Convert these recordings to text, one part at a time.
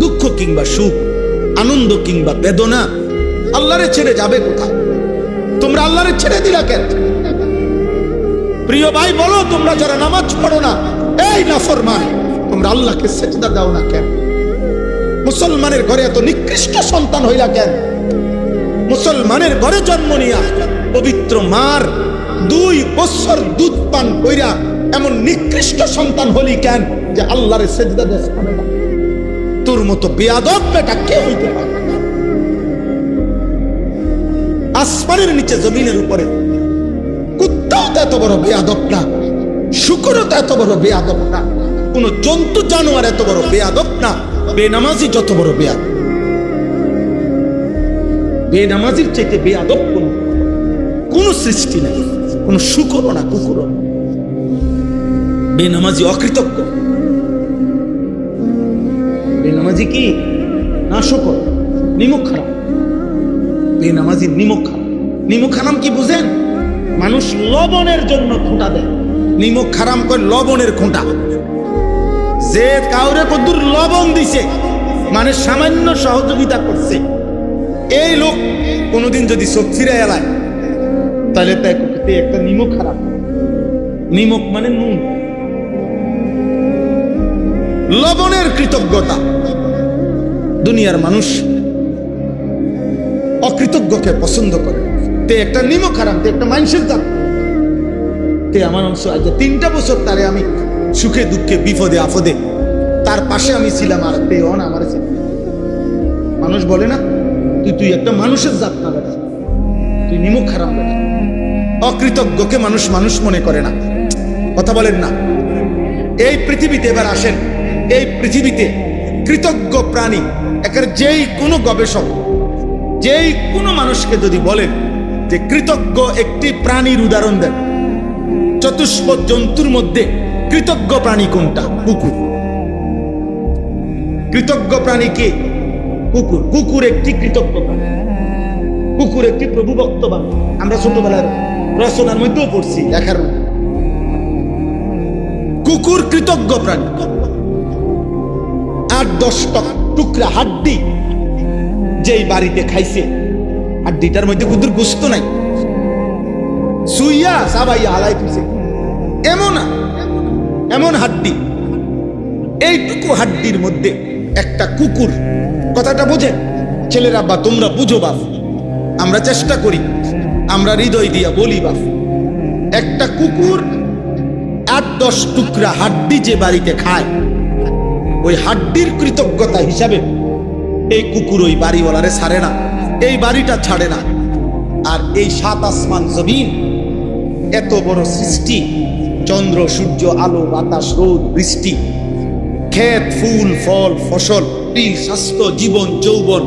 দুঃখ কিংবা সুখ, আনন্দ কিংবা বেদনা, আল্লাহরে ছেড়ে যাবে কোথায়? তোমরা আল্লাহরে ছেড়ে দিলা কেন? প্রিয় ভাই বলো, তোমরা যারা নামাজ পড়ো না, এই নাফরমান, তোমরা আল্লাহকে সেজদা দাও না কেন? মুসলমানের ঘরে এত নিকৃষ্ট সন্তান হইলা কেন? মুসলমানের ঘরে জন্ম নিয়া পবিত্র মার 2 বছর দুধ পান কইরা এমন নিকৃষ্ট সন্তান হলি কেন যে আল্লাহরে সেজদা দেস না? তোর মতো বেয়াদব বেটা কে হইতে পারে? আসমানের নিচে জমিনের উপরে কুত্তাও তো এত বড় বেয়াদব না, শুকরও তো এত বড় বেয়াদব না, কোন জন্তু জানোয়ার এত বড় বেয়াদব না। বেনামাজি যত বড় বেয়াদব, বেনামাজির চাইতে বেয়াদব কোন সৃষ্টি নাই, কোন শুকরও না, কুকুরও না। বেনামাজি অকৃতজ্ঞ, বেনামাজি কি না শুকর, নিমক খারাপ। বেনামাজি নিমক খারাপ। নিমক হারাম কি বুঝেন? মানুষ লবণের জন্য খোঁটা দেয়, নিমক হারাম করে লবণের খোঁটা। যে কাউরে কদ্দুর লবণ দিছে মানে সামান্য সহযোগিতা করছে, এই লোক কোনোদিন যদি চোখ ফিরে এলায় তাহলে একটা নিমক হারাম। নিমক মানে নুন, লবণের কৃতজ্ঞতা। দুনিয়ার মানুষ অকৃতজ্ঞকে পছন্দ করে। তে একটা নিমক হারাম, তে একটা মানুষের দাম। তে আমার অংশ আজ 3টা বছর তারে আমি সুখে দুঃখে বিপদে আপদে তার পাশে আমি ছিলাম, আর তে অন আমার ছিল। মানুষ বলে না তুই একটা মানুষের জাত না বেটা, তুই নিমক হারাম বেটা। অকৃতজ্ঞকে মানুষ মানুষ মনে করে না। কথা বলেন না? এই পৃথিবীতে এবার আসেন, এই পৃথিবীতে কৃতজ্ঞ প্রাণী একের যেই কোনো গবেষক, যেই কোনো মানুষকে যদি বলেন যে কৃতজ্ঞ একটি প্রাণীর উদাহরণ দেন, চতুষ্পদ জন্তুর মধ্যে কৃতজ্ঞ প্রাণী কোনটা? কুকুর। কৃতজ্ঞ প্রাণী কে? কুকুর। কুকুর একটি কৃতজ্ঞ প্রাণী, কুকুর একটি প্রভুভক্ত প্রাণী। আমরা ছোটবেলার রচনার মধ্যেও পড়ছি, লেখার মধ্যে কুকুর কৃতজ্ঞ প্রাণী। 8-10 টুকরা হাড্ডি যেই বাড়িতে খাইছে, হাড্ডিটার মধ্যে কুকুর গোস্ত নাই, সুইয়া সাবাইয়া হালাই দিছে, এমন হাড্ডি। এইটুকু হাড্ডির মধ্যে একটা কুকুর। কথাটা বোঝেন ছেলেরা, বা তোমরা বুঝো বাপ, আমরা চেষ্টা করি, আমরা হৃদয় দিয়া বলি বাপ। একটা কুকুর 8-10 টুকরা হাড্ডি যে বাড়িতে খায়, ওই হাড্ডির কৃতজ্ঞতা হিসাবে এই কুকুর ওই বাড়িওয়ালারে ছাড়ে না, এই বাড়িটা ছাড়ে না। আর এই 7 আসমান জমিন, এত বড় সৃষ্টি, চন্দ্র সূর্য আলো বাতাস রোদ বৃষ্টি, ক্ষেত ফুল ফল ফসল, পিল স্বাস্থ্য জীবন যৌবন,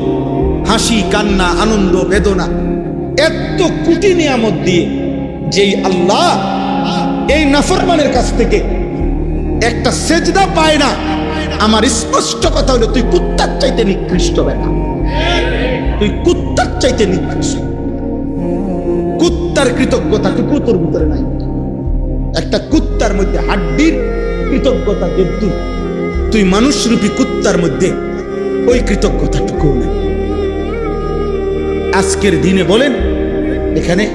হাসি কান্না আনন্দ বেদনা, এত কোটি নিয়ামত দিয়ে যেই আল্লাহ এই নাফরমানের কাছ থেকে একটা সেজদা পায় না, আমার স্পষ্ট কথা হলো তুই কুত্তার চাইতে নিকৃষ্ট বেটা, তুই কুত্তার চাইতে নিকৃষ্ট। কুত্তার কৃতজ্ঞতা তোর ভিতরে নাই। একটা কুত্তার মধ্যে হাড্ডির কৃতজ্ঞতা যেদূর, তুই মানুষরূপী কুত্তার মধ্যে ওই কৃতজ্ঞতাটুকু নেই। আজকের দিনে বলেন এখানে,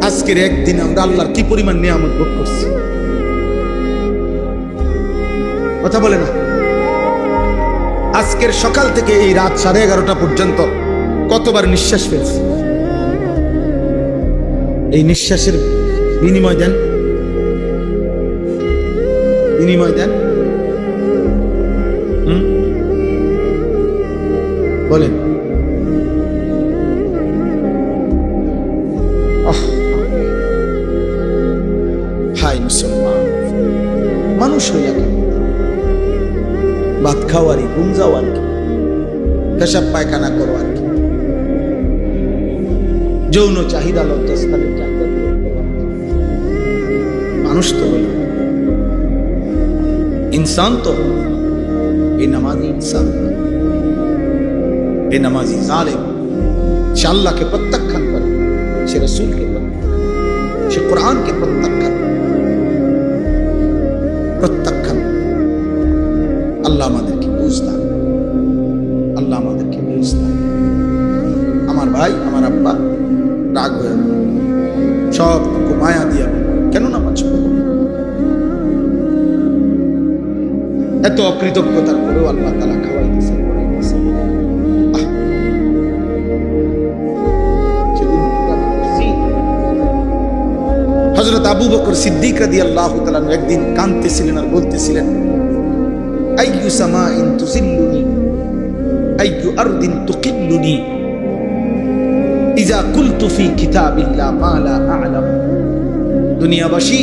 আজকের একদিন আমরা আল্লাহর কি পরিমাণ নিয়ামত ভোগ করছি। কথা বলে না? আজকের সকাল থেকে এই রাত 11:30 পর্যন্ত কতবার নিঃশ্বাস ফেলছি? এই নিঃশ্বাসের বিনিময় দেন, বিনিময় দেন। বলেন হাই মুসলমান, মানুষ হইয়া কেন? ভাত খাও আর ঘুম যাও আর কি, পেশাব পায়খানা করো আর কি, যৌন চাহিদা লজ্জাস্থানের চাহিদা। মানুষ তো হইল, ইনসান তো বেনামাজি ইনসান, বেনামাজি জালেম। সে আল্লাহকে প্রত্যাখ্যান করে, সে রসুলকে প্রত্যাখ্যান, সে কোরআনকে প্রত্যাখ্যান। আল্লাহ আমাদেরকে বুঝ দান। আমার আব্বা রাগ হয়ে গেল, সবটুকু মায়া দিয়া কেন নামাজ পড়ো? এত অকৃতজ্ঞতার পরেও আল্লাহ তাআলা খাওয়াইতেছে, পড়াইতেছে। হযরত আবু বকর সিদ্দিক রাদিয়াল্লাহু তাআলা একদিন কাঁদতেছিলেন আর বলতেছিলেন, আইয়ু সামাইন তুযিল্লুনি আইয়ু আরদিন তুকিল্লুনি ইযা কুলতু ফি কিতাবিল্লাহ মা লা আ'লাম। দুনিয়াবাসী,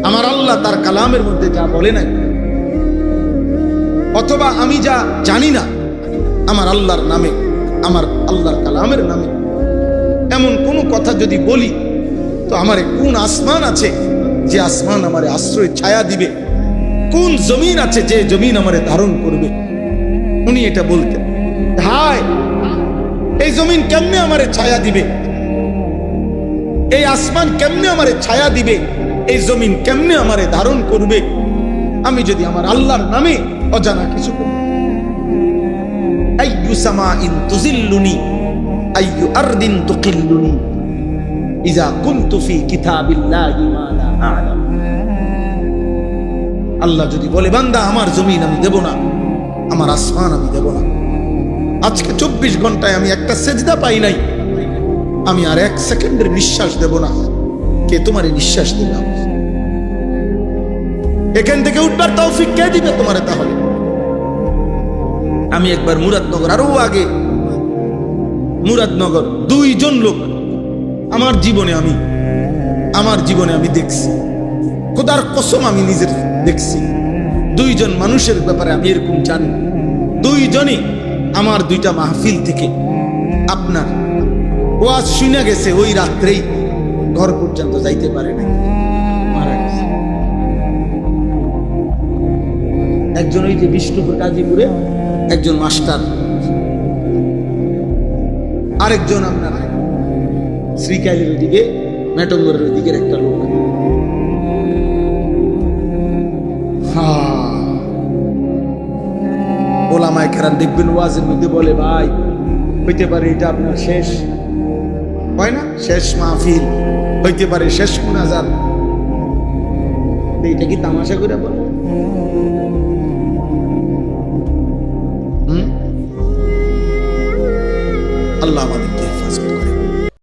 আমার আল্লাহ তার কালামের মধ্যে যা বলে নাই, অথবা আমি যা জানি না আমার আল্লাহর নামে, আমার আল্লাহর কালামের নামে এমন কোন কথা যদি বলি, তো আমার কোন আসমান আছে যে আসমান আমারে আশ্রয় ছায়া দিবে? কোন জমিন আছে যে জমিন আমারে ধারণ করবে? উনি এটা বলতেন, হায় এই জমিন কেমনে আমারে ছায়া দিবে, এই আসমান কেমনে আমারে ছায়া দিবে, এই জমিন কেমনে আমারে ধারণ করবে আমি যদি আমার আল্লাহর নামে অজানা কিছু করি। আইয়ু সামাইন তুযিল্লুনি আইয়ু আরদিন তুকিল্লুনি ইযা কুনতু ফি কিতাবিল্লাহি মা লা আ'লাম। আল্লাহ যদি বলে, বান্দা আমার জমিন আমি দেব না, আমার আসমান আমি দেব না, আজকে 24 ঘন্টায় আমি একটা সেজদা পাই নাই, আমি আর 1 সেকেন্ডের নিঃশ্বাস দেব না, কে তোমারে নিঃশ্বাস দিলাম? এখান থেকে উঠবার তৌফিক কে দিবে তোমারে? তাহলে আমি একবার মুরাদনগর, আরো আগে মুরাদনগর, 2 জন লোক আমার জীবনে আমি দেখছি, খোদার কসম আমি নিজের দেখছি, 2 জন মানুষের ব্যাপারে আমি এরকম জানি, 2 জনই আমার 2টা মাহফিল থেকে আপনার ওয়াজ শুনে গেছে, ওই রাত্রেই ঘর পর্যন্ত যাইতে পারে না, মারা গেছে। একজন ওই যে বিষ্ণুপুর গাজীপুরে একজন মাস্টার, আরেকজন আপনার শ্রীকাইলের ওইদিকে মেটঙ্গরের ওইদিকের একটা লোক। ওলামায়ে কেরাম দেখবেন ওয়াজের মধ্যে বলে, ভাই হইতে পারে এটা আপনার শেষ, হয় না, শেষ মাহফিল, হইতে পারে শেষ মুনাজাত। এটা কি তামাশা করে বলে? আল্লাহ আমাদেরকে হেফাজত করে।